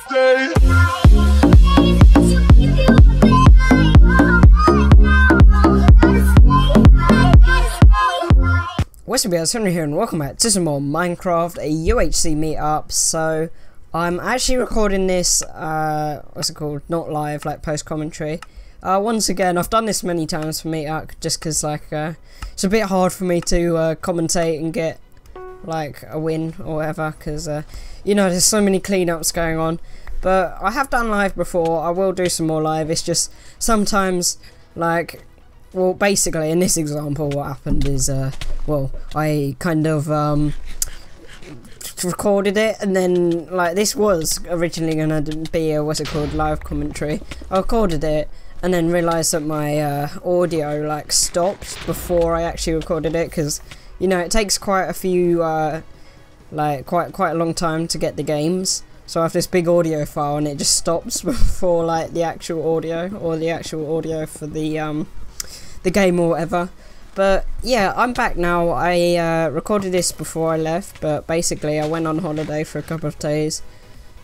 stay. What's up guys, Henry here and welcome back to some more Minecraft, a UHC meetup. So I'm actually recording this, what's it called, not live, like post commentary. Once again, I've done this many times for meetup just because like it's a bit hard for me to commentate and get like a win or whatever because you know, there's so many cleanups going on. But I have done live before. I will do some more live. It's just sometimes like, well, basically in this example what happened is well, I kind of recorded it, and then like this was originally gonna be a, what's it called, live commentary. I recorded it and then realised that my audio like stopped before I actually recorded it, because you know it takes quite a few like quite a long time to get the games. So I have this big audio file and it just stops before like the actual audio, or the actual audio for the game or whatever. But yeah, I'm back now. I recorded this before I left, but basically I went on holiday for a couple of days.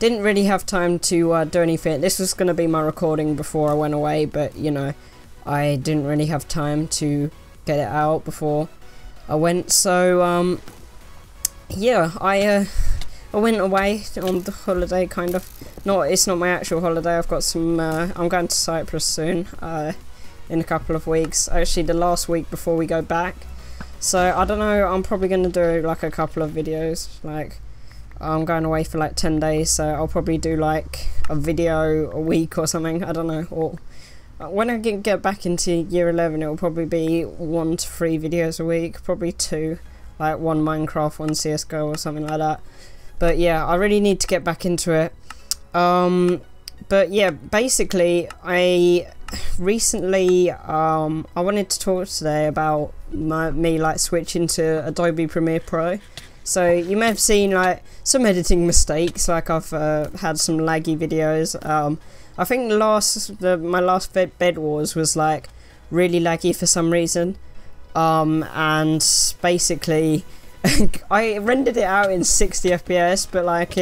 Didn't really have time to do anything. This was going to be my recording before I went away, but you know, I didn't really have time to get it out before I went. So yeah, I went away on the holiday, kind of. It's not my actual holiday. I've got some. I'm going to Cyprus soon. In a couple of weeks, actually the last week before we go back. So I don't know, I'm probably going to do like a couple of videos. Like I'm going away for like 10 days, so I'll probably do like a video a week or something, I don't know. Or when I get back into year 11, it will probably be 1 to 3 videos a week, probably 2, like 1 Minecraft, 1 CSGO or something like that. But yeah, I really need to get back into it. But yeah, basically I recently I wanted to talk today about me like switching to Adobe Premiere Pro. So you may have seen like some editing mistakes, like I've had some laggy videos. I think my last Bed Wars was like really laggy for some reason, and basically I rendered it out in 60 FPS, but like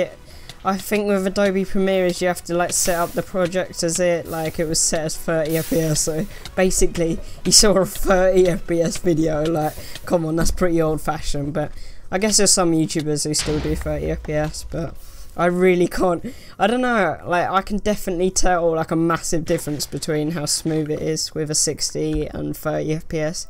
I think with Adobe Premiere you have to like set up the project as it was set as 30 FPS, so basically you saw a 30 FPS video, like come on, that's pretty old fashioned. But I guess there's some YouTubers who still do 30 FPS, but I really can't, I don't know, like I can definitely tell like a massive difference between how smooth it is with a 60 and 30 FPS.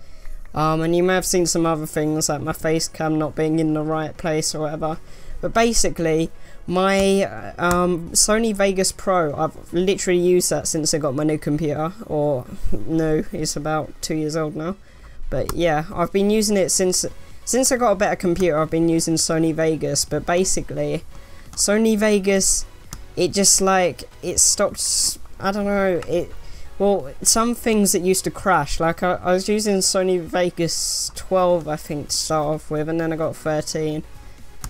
And you may have seen some other things like my face cam not being in the right place or whatever. But basically my Sony Vegas Pro, I've literally used that since I got my new computer, or no, it's about 2 years old now. But yeah, I've been using it since I got a better computer. I've been using Sony Vegas, but basically Sony Vegas, it just like, it stopped, I don't know, well, some things that used to crash, like I was using Sony Vegas 12 I think to start off with, and then I got 13,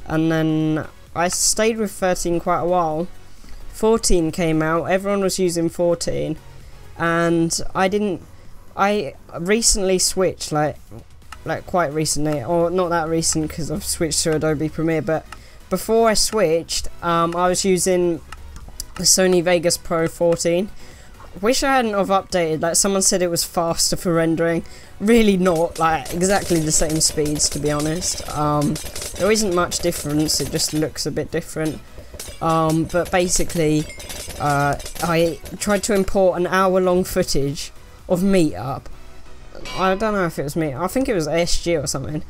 and then I stayed with 13 quite a while. 14 came out, everyone was using 14, and I recently switched, like quite recently, or not that recent because I've switched to Adobe Premiere, but before I switched, I was using the Sony Vegas Pro 14. Wish I hadn't have updated, like someone said it was faster for rendering. Really not, like exactly the same speeds, to be honest. There isn't much difference, it just looks a bit different. But basically I tried to import an hour-long footage of Meetup. I don't know if it was I think it was SG or something.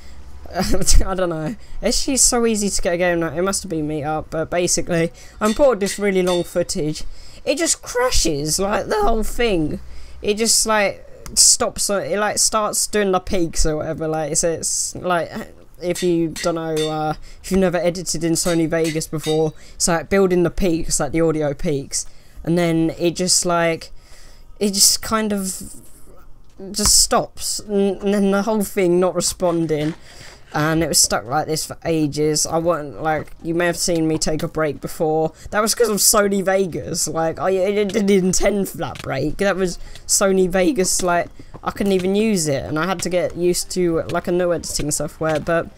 I don't know. SG is so easy to get a game now, it must have been Meetup. But basically I imported this really long footage. It just crashes, like the whole thing. It just like stops, it like starts doing the peaks or whatever. Like it's like, if you don't know, if you've never edited in Sony Vegas before, it's like building the peaks, like the audio peaks, and then it just like, it just kind of just stops, and then the whole thing not responding. And it was stuck like this for ages. I wasn't, like, you may have seen me take a break before. That was because of Sony Vegas. Like, I didn't intend for that break. That was Sony Vegas, like, I couldn't even use it. And I had to get used to, like, a new editing software. But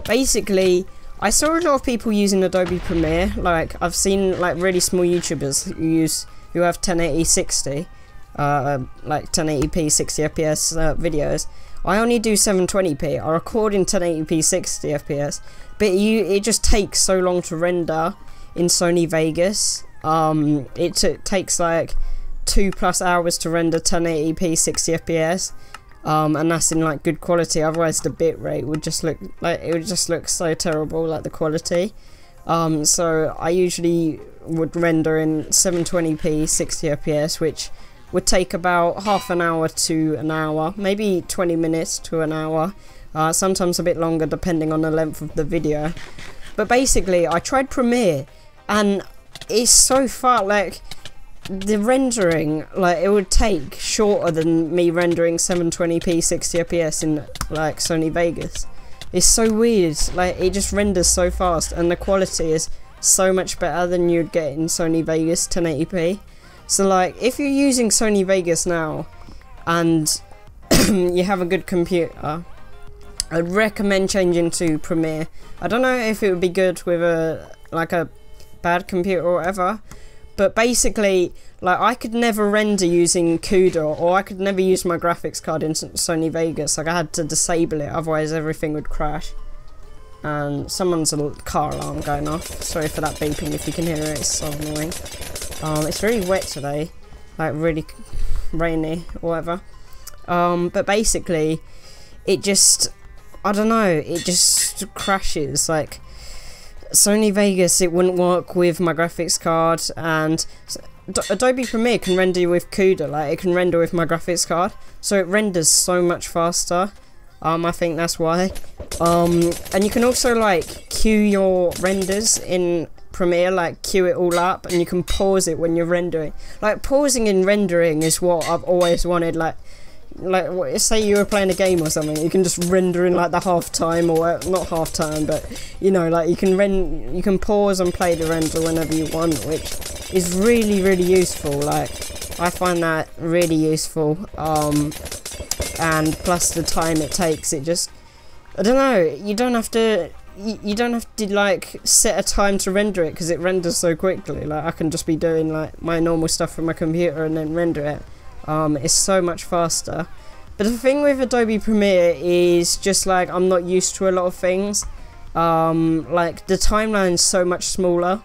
basically, I saw a lot of people using Adobe Premiere. Like, I've seen like really small YouTubers who have 1080 60, like 1080p 60 FPS videos. I only do 720p. I record in 1080p 60 FPS, but it just takes so long to render in Sony Vegas. It takes like 2+ hours to render 1080p 60 FPS. And that's in like good quality, otherwise the bitrate would just look like, it would just look so terrible, like the quality. So I usually would render in 720p 60 FPS, which would take about half an hour to an hour, maybe 20 minutes to an hour, sometimes a bit longer depending on the length of the video. But basically I tried Premiere and it's so far, like the rendering, like it would take shorter than me rendering 720p 60 FPS in like Sony Vegas. It's so weird, like it just renders so fast and the quality is so much better than you'd get in Sony Vegas 1080p. So like if you're using Sony Vegas now and you have a good computer, I'd recommend changing to Premiere. I don't know if it would be good with a bad computer or whatever, but basically, like, I could never render using CUDA, or I could never use my graphics card in Sony Vegas. Like, I had to disable it, otherwise everything would crash. And someone's car alarm going off. Sorry for that beeping if you can hear it, it's so annoying. It's really wet today, like really rainy or whatever. But basically, it just, I don't know, it just crashes, like, Sony Vegas, it wouldn't work with my graphics card, and Adobe Premiere can render with CUDA, like it can render with my graphics card, so it renders so much faster. I think that's why. And you can also like queue your renders in Premiere, like queue it all up, and you can pause it when you're rendering. Like pausing and rendering is what I've always wanted. Like say you were playing a game or something, you can just render in like the half time, or not half time, but you know, like you can pause and play the render whenever you want, which is really useful. Like I find that really useful. And plus the time it takes, it just, I don't know, you don't have to like set a time to render it because it renders so quickly. Like I can just be doing like my normal stuff from my computer and then render it. It's so much faster. But the thing with Adobe Premiere is just like I'm not used to a lot of things. Like the timeline's so much smaller.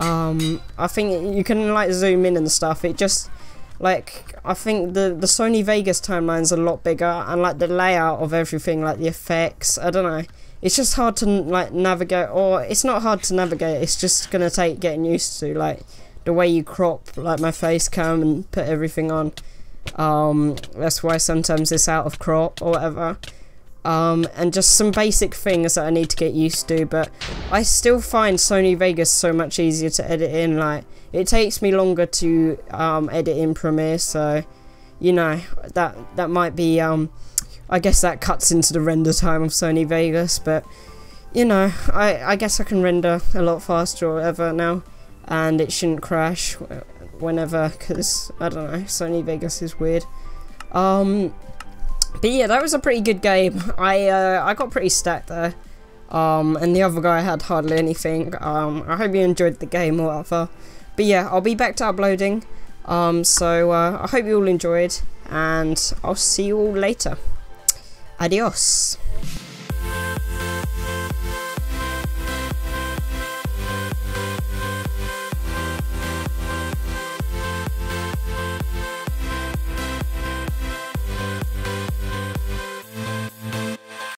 I think you can like zoom in and stuff. It just like, I think the Sony Vegas timeline's a lot bigger, and like the layout of everything, like the effects, I don't know. It's just hard to like navigate, or it's not hard to navigate. It's just gonna take getting used to, like the way you crop like my face cam and put everything on. That's why sometimes it's out of crop or whatever. And just some basic things that I need to get used to, but I still find Sony Vegas so much easier to edit in. Like it takes me longer to edit in Premiere, so you know that might be I guess that cuts into the render time of Sony Vegas, but you know, I guess I can render a lot faster or whatever now, and it shouldn't crash whenever, because I don't know, Sony Vegas is weird. But yeah, that was a pretty good game. I got pretty stacked there, and the other guy had hardly anything. I hope you enjoyed the game or whatever. But yeah, I'll be back to uploading. So I hope you all enjoyed, and I'll see you all later. Adios.